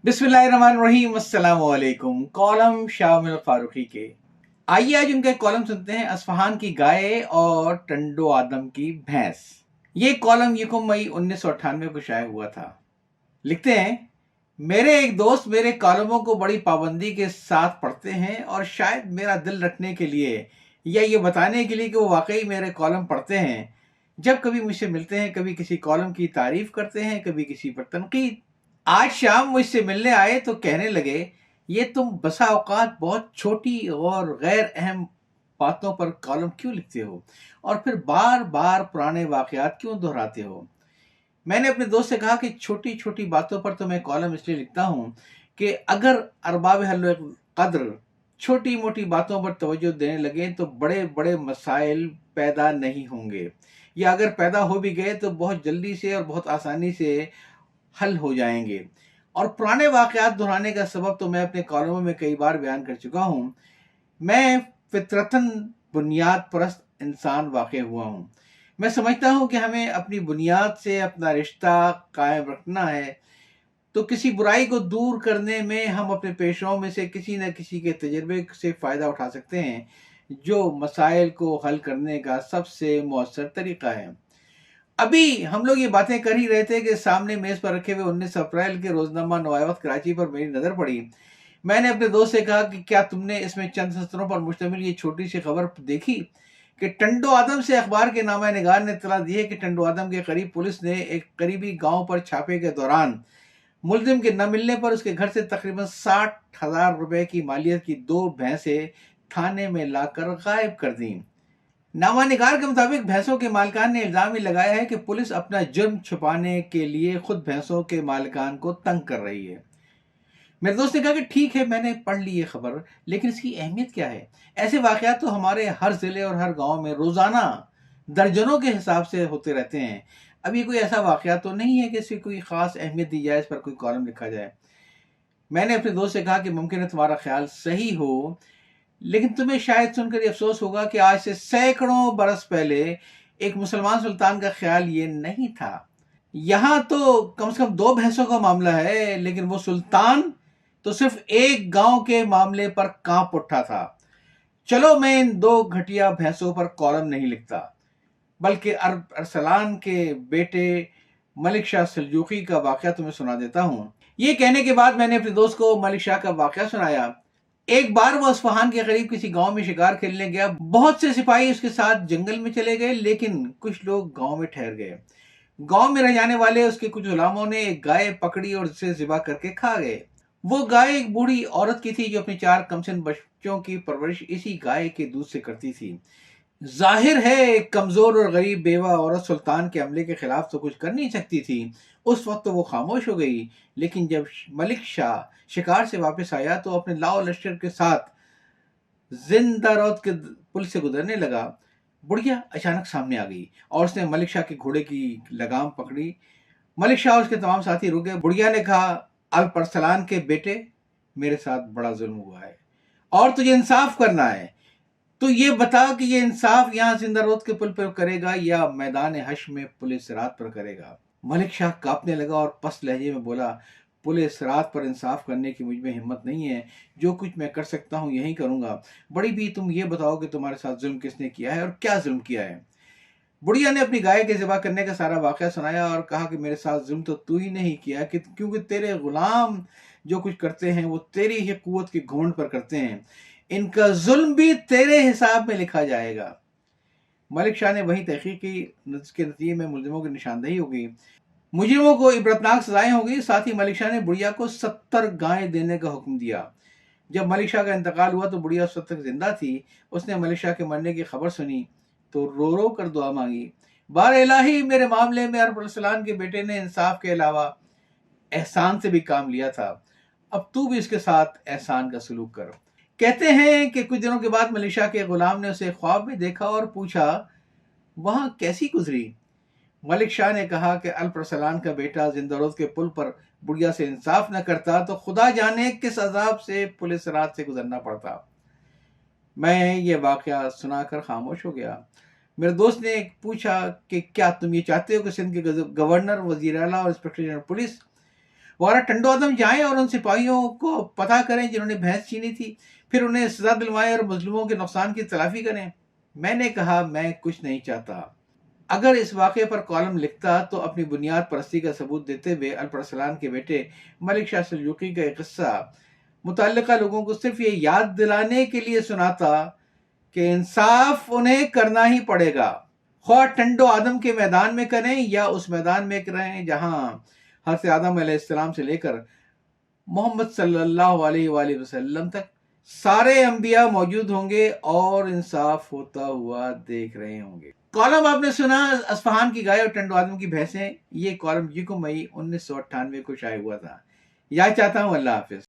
बिस्मिल्लाहिर्रहमानिर्रहीम अस्सलाम वालेकुम। कॉलम शामिल फारूकी के। आइए आज उनका एक कॉलम सुनते हैं, असफहान की गाय और टंडो आदम की भैंस। ये कॉलम यकम मई 1998 को शाया हुआ था। लिखते हैं, मेरे एक दोस्त मेरे कॉलमों को बड़ी पाबंदी के साथ पढ़ते हैं और शायद मेरा दिल रखने के लिए या ये बताने के लिए कि वो वाकई मेरे कॉलम पढ़ते हैं, जब कभी मुझसे मिलते हैं कभी किसी कॉलम की तारीफ करते हैं, कभी किसी पर तनकीद। आज शाम मुझसे मिलने आए तो कहने लगे, ये तुम बसा औकात बहुत छोटी और गैर अहम बातों पर कॉलम क्यों लिखते हो और फिर बार बार पुराने वाकयात क्यों दोहराते हो। मैंने अपने दोस्त से कहा कि छोटी छोटी बातों पर तो मैं कॉलम इसलिए लिखता हूँ कि अगर अरबाब हल कद्र छोटी मोटी बातों पर तवज्जो देने लगे तो बड़े बड़े मसाइल पैदा नहीं होंगे, या अगर पैदा हो भी गए तो बहुत जल्दी से और बहुत आसानी से हल हो जाएंगे। और पुराने वाकयात दोहराने का सबब तो मैं अपने कॉलमों में कई बार बयान कर चुका हूँ। मैं फितरतन बुनियाद परस्त इंसान वाक़ हुआ हूँ। मैं समझता हूँ कि हमें अपनी बुनियाद से अपना रिश्ता कायम रखना है, तो किसी बुराई को दूर करने में हम अपने पेशरों में से किसी न किसी के तजर्बे से फ़ायदा उठा सकते हैं, जो मसाइल को हल करने का सबसे मौसर तरीका है। अभी हम लोग ये बातें कर ही रहे थे कि सामने मेज पर रखे हुए 19 अप्रैल के रोजनामा नवावत कराची पर मेरी नजर पड़ी। मैंने अपने दोस्त से कहा कि क्या तुमने इसमें चंद सत्रों पर मुश्तमिल ये छोटी सी खबर देखी कि टंडो आदम से अखबार के नामा निगार ने इत्तला दी है कि टंडो आदम के करीब पुलिस ने एक करीबी गांव पर छापे के दौरान मुलजिम के न मिलने पर उसके घर से तकरीबन 60,000 रुपए की मालियत की 2 भैंसें थाने में लाकर गायब कर दी। नामानिगार के मुताबिक भैंसों के मालिकान ने इल्जाम ही लगाया है कि पुलिस अपना जुर्म छुपाने के लिए खुद भैंसों के मालिकान को तंग कर रही है। मेरे दोस्त ने कहा कि ठीक है, मैंने पढ़ ली ये खबर, लेकिन इसकी अहमियत क्या है। ऐसे वाकयात तो हमारे हर जिले और हर गांव में रोजाना दर्जनों के हिसाब से होते रहते हैं। अब ये कोई ऐसा वाकया तो नहीं है कि इसकी कोई खास अहमियत दी जाए, इस पर कोई कॉलम लिखा जाए। मैंने अपने दोस्त से कहा कि मुमकिन है तुम्हारा ख्याल सही हो, लेकिन तुम्हें शायद सुनकर ये अफसोस होगा कि आज से सैकड़ों बरस पहले एक मुसलमान सुल्तान का ख्याल ये नहीं था। यहाँ तो कम से कम 2 भैंसों का मामला है, लेकिन वो सुल्तान तो सिर्फ एक गांव के मामले पर कांप उठा था। चलो, मैं इन 2 घटिया भैंसों पर कॉलम नहीं लिखता, बल्कि अरसलान के बेटे मलिक शाह सल्जूकी का वाकया तुम्हें सुना देता हूँ। ये कहने के बाद मैंने अपने दोस्त को मलिक शाह का वाकया सुनाया। एक बार वो असफहान के करीब किसी गांव में शिकार खेलने गया। बहुत से सिपाही उसके साथ जंगल में चले गए, लेकिन कुछ लोग गांव में ठहर गए। गांव में रह जाने वाले उसके कुछ गुलामों ने एक गाय पकड़ी और उसे ज़िबा करके खा गए। वो गाय एक बूढ़ी औरत की थी जो अपनी 4 कमसिन बच्चों की परवरिश इसी गाय के दूध से करती थी। जाहिर है एक कमजोर और गरीब बेवा औरत सुल्तान के हमले के खिलाफ तो कुछ कर नहीं सकती थी। उस वक्त तो वो खामोश हो गई, लेकिन जब मलिक शाह शिकार से वापस आया तो अपने लाओ लश्कर के साथ जिंदा रौत के पुल से गुजरने लगा। बुढ़िया अचानक सामने आ गई और उसने मलिक शाह के घोड़े की लगाम पकड़ी। मलिक शाह और उसके तमाम साथी रुक गए। बुढ़िया ने कहा, अल परसलान के बेटे, मेरे साथ बड़ा जुल्म हुआ है और तुझे इंसाफ करना है। तो ये बता कि ये इंसाफ यहाँ जिंदा रोड के पुल पर करेगा या मैदान हश में पुलिस रात पर करेगा। मलिक शाह कांपने लगा और पस्त लहजे में बोला, पुलिस रात पर इंसाफ करने की मुझ में हिम्मत नहीं है। जो कुछ मैं कर सकता हूँ यही करूंगा। बड़ी भी, तुम ये बताओ कि तुम्हारे साथ जुल्म किसने किया है और क्या जुल्म किया है। बुढ़िया ने अपनी गाय के ज़िबा करने का सारा वाकया सुनाया और कहा कि मेरे साथ जुल्म तो तू ही नहीं किया, कि क्योंकि तेरे गुलाम जो कुछ करते हैं वो तेरी ही कुव्वत के घमंड पर करते हैं। इनका जुल्म भी तेरे हिसाब में लिखा जाएगा। मलिक शाह ने वही तहकीक की, के नतीजे में मुलजिमों की निशानदेही होगी, मुजरिमों को इबरतनाक सजाएं होगी। साथ ही मलिक शाह ने बुढ़िया को 70 गायें देने का हुक्म दिया। जब मलिक शाह का इंतकाल हुआ तो बुढ़िया उस वक्त तक जिंदा थी। उसने मलिक शाह के मरने की खबर सुनी तो रो रो कर दुआ मांगी, बार इलाही, मेरे मामले में अरसलान के बेटे ने इंसाफ के अलावा एहसान से भी काम लिया था। अब तू भी इसके साथ एहसान का सलूक कर। कहते हैं कि कुछ दिनों के बाद मलिक शाह के गुलाम ने उसे ख्वाब में देखा और पूछा, वहां कैसी गुजरी। मलिक शाह ने कहा कि अरसलान का बेटा जिंदरोज के पुल पर बुढ़िया से इंसाफ न करता तो खुदा जाने किस अजाब से पुलिस रात से गुजरना पड़ता। मैं ये वाकया सुनाकर खामोश हो गया। मेरे दोस्त ने पूछा कि क्या तुम ये चाहते हो कि सिंध के गवर्नर, वजीर आला और इंस्पेक्टर जनरल पुलिस वगैरह टंडो आदम जाएं और उन सिपाहियों को पता करें जिन्होंने भैंस छीनी थी, फिर उन्हें सजा दिलवाएं और मजलूमों के नुकसान की तलाफी करें। मैंने कहा मैं कुछ नहीं चाहता। अगर इस वाक़े पर कॉलम लिखता तो अपनी बुनियाद परस्ती का सबूत देते हुए अल्प अरसलान के बेटे मलिक शाह सल्जूकी का एक किस्सा मुतल्लिका लोगों को सिर्फ ये याद दिलाने के लिए सुनाता कि इंसाफ उन्हें करना ही पड़ेगा, ख्वाह टंडो आदम के मैदान में करें या उस मैदान में करें जहां हज़रत आदम अलैहिस्सलाम से लेकर मोहम्मद सल्लल्लाहु अलैहि वसल्लम तक सारे अंबिया मौजूद होंगे और इंसाफ होता हुआ देख रहे होंगे। कॉलम आपने सुना अस्फहान की गाय और टंडो आदम की भैंसें। ये कॉलम 1 मई 1998 को शाये हुआ था। याद चाहता हूँ। अल्लाह हाफिज।